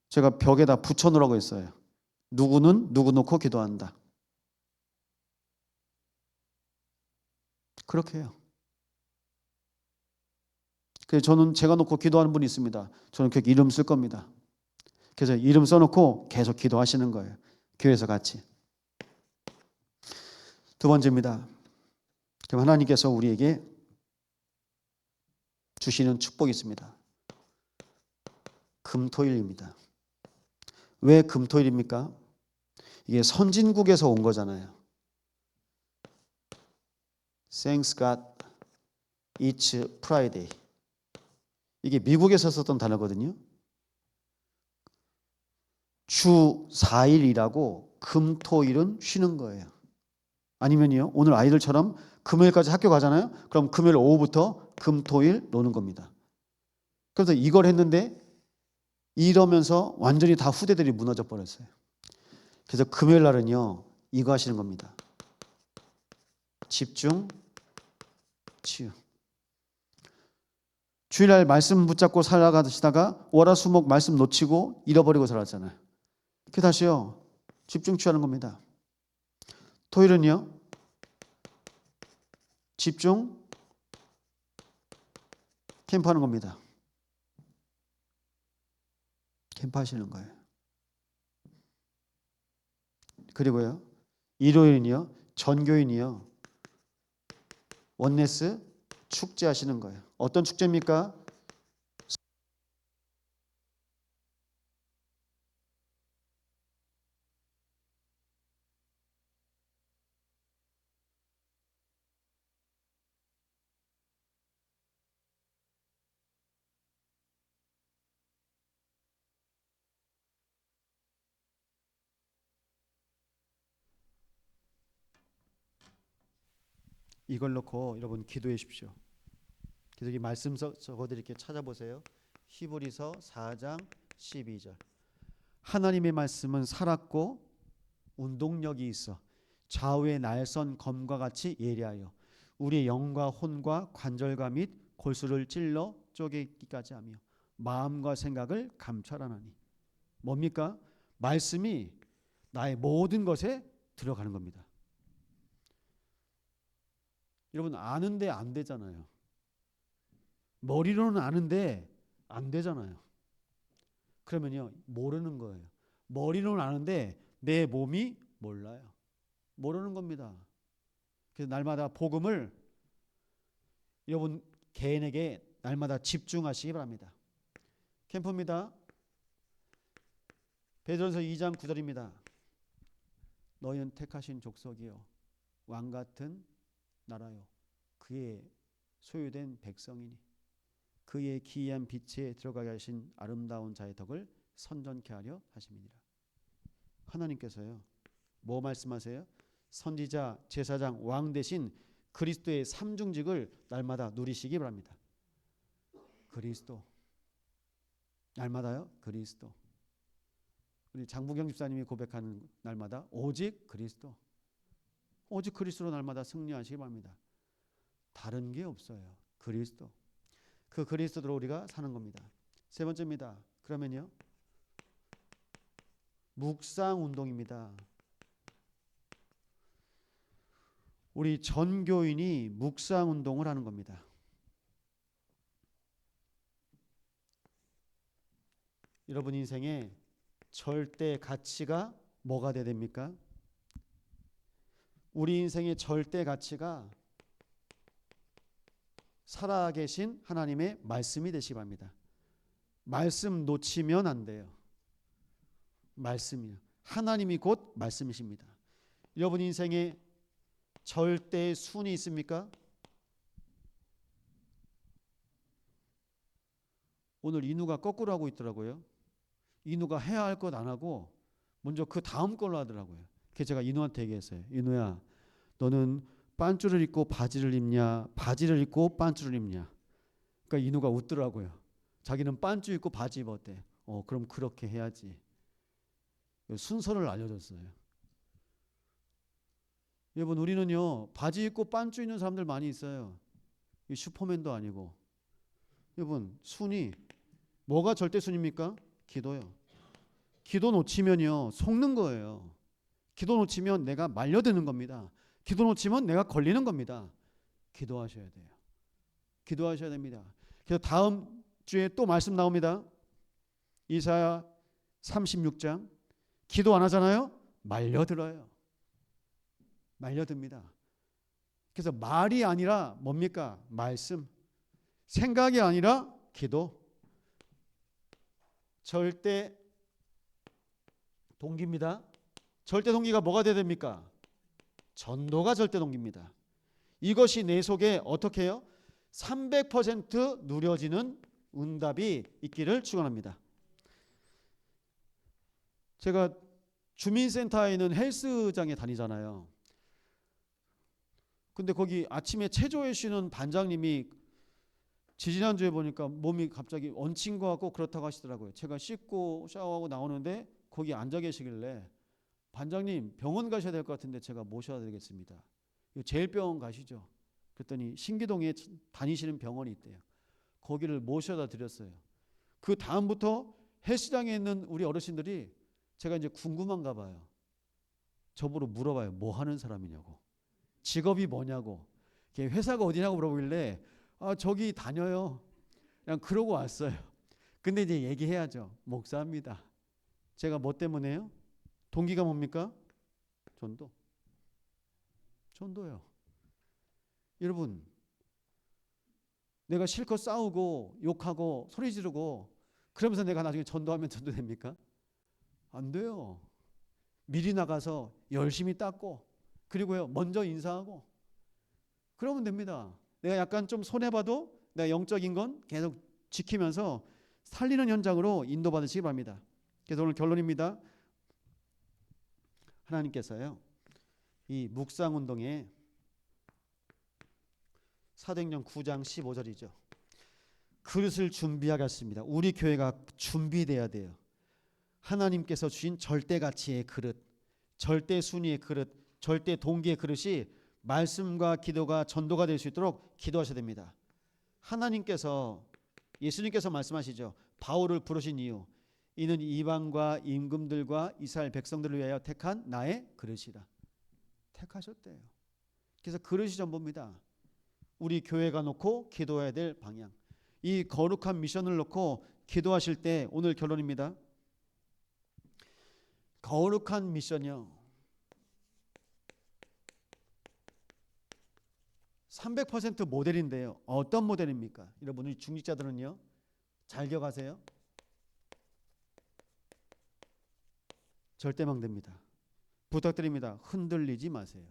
Speaker 1: 제가 벽에다 붙여놓으라고 했어요. 누구는 누구 놓고 기도한다. 그렇게 해요. 그래서 저는 제가 놓고 기도하는 분이 있습니다. 저는 그 이름 쓸 겁니다. 그래서 이름 써놓고 계속 기도하시는 거예요. 교회에서 같이. 두 번째입니다. 그럼 하나님께서 우리에게 주시는 축복이 있습니다. 금토일입니다. 왜 금토일입니까? 이게 선진국에서 온 거잖아요. Thanks God, it's Friday. 이게 미국에서 썼던 단어거든요. 주 4일이라고 금토일은 쉬는 거예요. 아니면요, 오늘 아이들처럼 금요일까지 학교 가잖아요. 그럼 금요일 오후부터 금토일 노는 겁니다. 그래서 이걸 했는데 이러면서 완전히 다 후대들이 무너져 버렸어요. 그래서 금요일 날은요, 이거 하시는 겁니다. 집중, 치유. 주일날 말씀 붙잡고 살아가시다가 월화수목 말씀 놓치고 잃어버리고 살았잖아요. 그 다시요, 집중 치유하는 겁니다. 토요일은요, 집중 캠프하는 겁니다. 캠프하시는 거예요. 그리고요, 일요일은요, 전교인이요, 원네스 축제하시는 거예요. 어떤 축제입니까? 이걸 놓고 여러분 기도해 주십시오. 그래서 이 말씀 적어드릴게 찾아보세요. 히브리서 4장 12절. 하나님의 말씀은 살았고 운동력이 있어 좌우의 날선 검과 같이 예리하여 우리의 영과 혼과 관절과 및 골수를 찔러 쪼개기까지 하며 마음과 생각을 감찰하나니. 뭡니까? 말씀이 나의 모든 것에 들어가는 겁니다. 여러분 아는데 안 되잖아요. 머리로는 아는데 안 되잖아요. 그러면요 모르는 거예요. 머리로는 아는데 내 몸이 몰라요. 모르는 겁니다. 그래서 날마다 복음을 여러분 개인에게 날마다 집중하시기 바랍니다. 캠프입니다. 베드로전서 2장 9절입니다. 너희는 택하신 족속이요 왕같은 나라요 그의 소유된 백성이니 그의 기이한 빛에 들어가게 하신 아름다운 자의 덕을 선전케 하려 하심이니라. 하나님께서요 뭐 말씀하세요? 선지자, 제사장, 왕 대신 그리스도의 삼중직을 날마다 누리시기 바랍니다. 그리스도 날마다요 그리스도. 우리 장부경 집사님이 고백하는 날마다 오직 그리스도. 오직 그리스도로 날마다 승리하시기 바랍니다. 다른 게 없어요. 그리스도. 그 그리스도로 우리가 사는 겁니다. 세 번째입니다. 그러면요 묵상 운동입니다. 우리 전교인이 묵상 운동을 하는 겁니다. 여러분 인생에 절대 가치가 뭐가 돼야 됩니까? 우리 인생의 절대 가치가 살아계신 하나님의 말씀이 되시기 바랍니다. 말씀 놓치면 안 돼요. 말씀이요. 하나님이 곧 말씀이십니다. 여러분 인생에 절대 순위 있습니까? 오늘 인우가 거꾸로 하고 있더라고요. 인우가 해야 할 것 안 하고 먼저 그 다음 걸로 하더라고요. 그래서 제가 인우한테 얘기했어요. 인우야, 너는 빤줄을 입고 바지를 입냐, 바지를 입고 빤줄을 입냐. 그러니까 인우가 웃더라고요. 자기는 빤줄 입고 바지 입었대. 그럼 그렇게 해야지. 순서를 알려줬어요. 여러분 우리는요 바지 입고 빤줄 입는 사람들 많이 있어요. 슈퍼맨도 아니고. 여러분 순위 뭐가 절대 순위입니까? 기도요. 기도 놓치면요 속는 거예요. 기도 놓치면 내가 말려드는 겁니다. 기도 놓치면 내가 걸리는 겁니다. 기도하셔야 돼요. 기도하셔야 됩니다. 그래서 다음 주에 또 말씀 나옵니다. 이사야 36장. 기도 안 하잖아요. 말려들어요. 말려듭니다. 그래서 말이 아니라 뭡니까? 말씀. 생각이 아니라 기도. 절대 동기입니다. 절대 동기가 뭐가 돼야 됩니까? 전도가 절대 동기입니다. 이것이 내 속에 어떻게 해요? 300% 누려지는 응답이 있기를 축원합니다. 제가 주민센터에 있는 헬스장에 다니잖아요. 근데 거기 아침에 체조해 주시는 반장님이 지지난주에 보니까 몸이 갑자기 얹힌 것 같고 그렇다고 하시더라고요. 제가 씻고 샤워하고 나오는데 거기 앉아 계시길래 반장님 병원 가셔야 될 것 같은데 제가 모셔야 되겠습니다. 제일병원 가시죠. 그랬더니 신기동에 다니시는 병원이 있대요. 거기를 모셔다 드렸어요. 그 다음부터 헬스장에 있는 우리 어르신들이 제가 이제 궁금한가 봐요. 저보고 물어봐요. 뭐 하는 사람이냐고. 직업이 뭐냐고. 회사가 어디냐고 물어보길래 저기 다녀요. 그냥 그러고 왔어요. 근데 이제 얘기해야죠. 목사입니다. 제가 뭐 때문에요? 동기가 뭡니까? 전도. 전도요. 여러분 내가 실컷 싸우고 욕하고 소리 지르고 그러면서 내가 나중에 전도하면 전도됩니까? 안 돼요. 미리 나가서 열심히 닦고 그리고요 먼저 인사하고 그러면 됩니다. 내가 약간 좀 손해봐도 내가 영적인 건 계속 지키면서 살리는 현장으로 인도받으시기 바랍니다. 그래서 오늘 결론입니다. 하나님께서요 이 묵상운동에 사도행전 9장 15절이죠. 그릇을 준비하겠습니다. 우리 교회가 준비돼야 돼요. 하나님께서 주신 절대 가치의 그릇, 절대 순위의 그릇, 절대 동기의 그릇이 말씀과 기도가 전도가 될 수 있도록 기도하셔야 됩니다. 하나님께서, 예수님께서 말씀하시죠. 바울을 부르신 이유, 이는 이방과 임금들과 이스라엘 백성들을 위하여 택한 나의 그릇이라. 택하셨대요. 그래서 그릇이 전부입니다. 우리 교회가 놓고 기도해야 될 방향, 이 거룩한 미션을 놓고 기도하실 때 오늘 결론입니다. 거룩한 미션이요, 300% 모델인데요. 어떤 모델입니까? 여러분, 우리 중직자들은요, 잘 기억하세요. 절대망대입니다. 부탁드립니다. 흔들리지 마세요.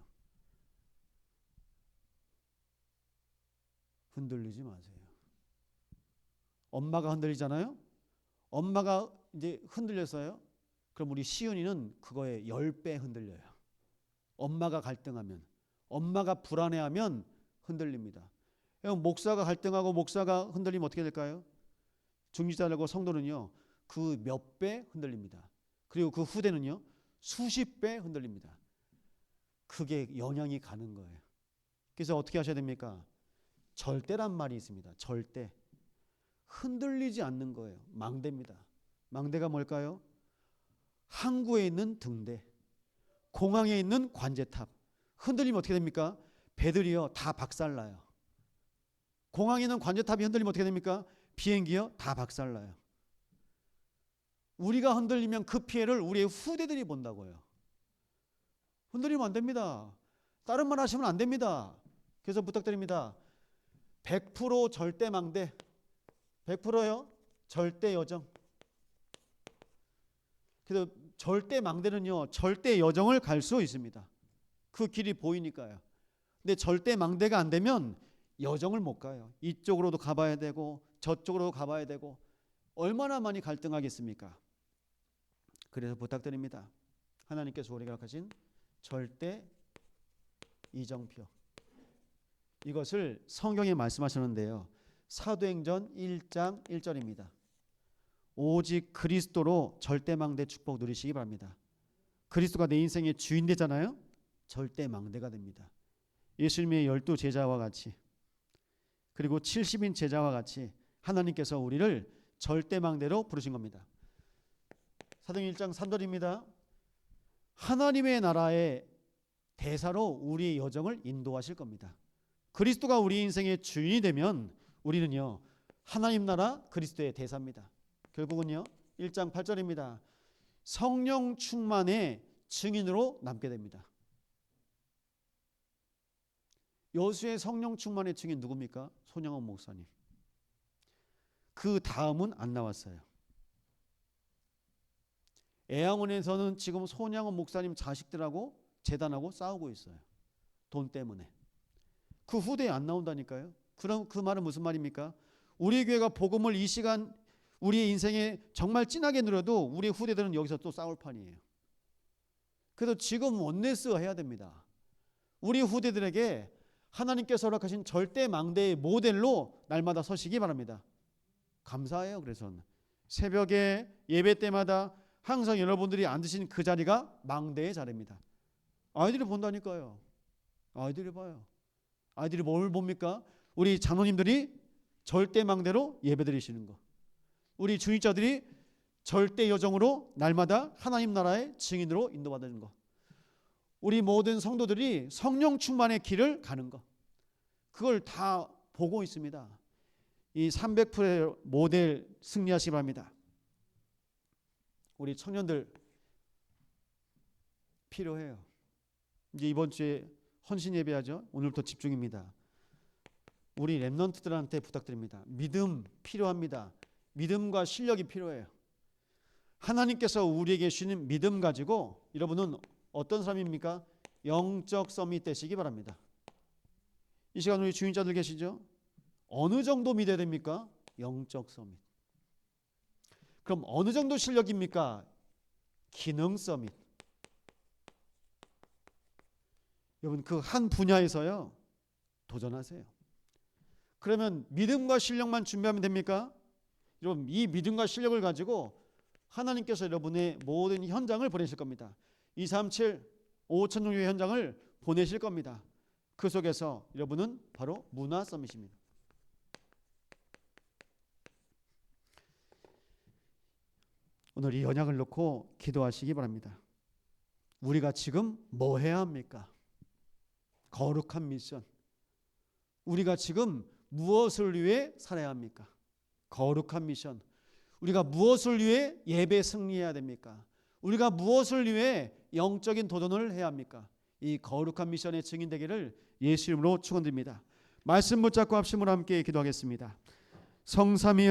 Speaker 1: 흔들리지 마세요. 엄마가 흔들리잖아요. 엄마가 이제 흔들렸어요. 그럼 우리 시윤이는 그거에 10배 흔들려요. 엄마가 갈등하면, 엄마가 불안해하면 흔들립니다. 목사가 갈등하고 목사가 흔들리면 어떻게 될까요? 중직자들과 성도는요, 그 몇 배 흔들립니다. 그리고 그 후대는요, 수십 배 흔들립니다. 그게 영향이 가는 거예요. 그래서 어떻게 하셔야 됩니까? 절대란 말이 있습니다. 절대. 흔들리지 않는 거예요. 망대입니다. 망대가 뭘까요? 항구에 있는 등대, 공항에 있는 관제탑. 흔들리면 어떻게 됩니까? 배들이요, 다 박살나요. 공항에 있는 관제탑이 흔들리면 어떻게 됩니까? 비행기요, 다 박살나요. 우리가 흔들리면 그 피해를 우리의 후대들이 본다고요. 흔들리면 안 됩니다. 다른 말 하시면 안 됩니다. 그래서 부탁드립니다. 100% 절대망대, 100%요 절대 여정. 그래서 절대 망대는요, 절대 여정을 갈 수 있습니다. 그 길이 보이니까요. 근데 절대 망대가 안 되면 여정을 못 가요. 이쪽으로도 가봐야 되고 저쪽으로도 가봐야 되고 얼마나 많이 갈등하겠습니까? 그래서 부탁드립니다. 하나님께서 우리가 가진 절대 이정표, 이것을 성경에 말씀하셨는데요. 사도행전 1장 1절입니다. 오직 그리스도로 절대망대 축복 누리시기 바랍니다. 그리스도가 내 인생의 주인 되잖아요. 절대망대가 됩니다. 예수님의 12 제자와 같이, 그리고 70인 제자와 같이 하나님께서 우리를 절대망대로 부르신 겁니다. 사도행전 1장 3절입니다. 하나님의 나라의 대사로 우리의 여정을 인도하실 겁니다. 그리스도가 우리 인생의 주인이 되면 우리는요, 하나님 나라 그리스도의 대사입니다. 결국은요, 1장 8절입니다. 성령 충만의 증인으로 남게 됩니다. 여수의 성령 충만의 증인 누굽니까? 손영원 목사님. 그 다음은 안 나왔어요. 애양원에서는 지금 손영원 목사님 자식들하고 재단하고 싸우고 있어요. 돈 때문에. 그 후대에 안 나온다니까요. 그럼 그 말은 무슨 말입니까? 우리 교회가 복음을 이 시간 우리의 인생에 정말 진하게 누려도 우리 후대들은 여기서 또 싸울 판이에요. 그래서 지금 원네스 해야 됩니다. 우리 후대들에게 하나님께서 허락하신 절대 망대의 모델로 날마다 서시기 바랍니다. 감사해요. 그래서 새벽에 예배 때마다 항상 여러분들이 앉으신 그 자리가 망대의 자리입니다. 아이들이 본다니까요. 아이들이 봐요. 아이들이 뭘 봅니까? 우리 장로님들이 절대 망대로 예배 드리시는 거, 우리 주의자들이 절대 여정으로 날마다 하나님 나라의 증인으로 인도받는 거, 우리 모든 성도들이 성령 충만의 길을 가는 거, 그걸 다 보고 있습니다. 이 300%의 모델 승리하시기 바랍니다. 우리 청년들 필요해요. 이제 이번 주에 헌신 예배하죠. 오늘부터 집중입니다. 우리 렘넌트들한테 부탁드립니다. 믿음 필요합니다. 믿음과 실력이 필요해요. 하나님께서 우리에게 주시는 믿음 가지고 여러분은 어떤 사람입니까? 영적 서밋 되시기 바랍니다. 이 시간 우리 주인자들 계시죠? 어느 정도 믿어야 됩니까? 영적 서밋. 그럼 어느 정도 실력입니까? 기능 서밋. 여러분 그 한 분야에서요 도전하세요. 그러면 믿음과 실력만 준비하면 됩니까? 여러분, 이 믿음과 실력을 가지고 하나님께서 여러분의 모든 현장을 보내실 겁니다. 237, 5천 종류의 현장을 보내실 겁니다. 그 속에서 여러분은 바로 문화 서밋입니다. 오늘 이 언약을 놓고 기도하시기 바랍니다. 우리가 지금 뭐 해야 합니까? 거룩한 미션. 우리가 지금 무엇을 위해 살아야 합니까? 거룩한 미션. 우리가 무엇을 위해 예배 승리해야 됩니까? 우리가 무엇을 위해 영적인 도전을 해야 합니까? 이 거룩한 미션의 증인 되기를 예수 이름으로 축원드립니다. 말씀 붙잡고 합심으로 함께 기도하겠습니다. 성삼위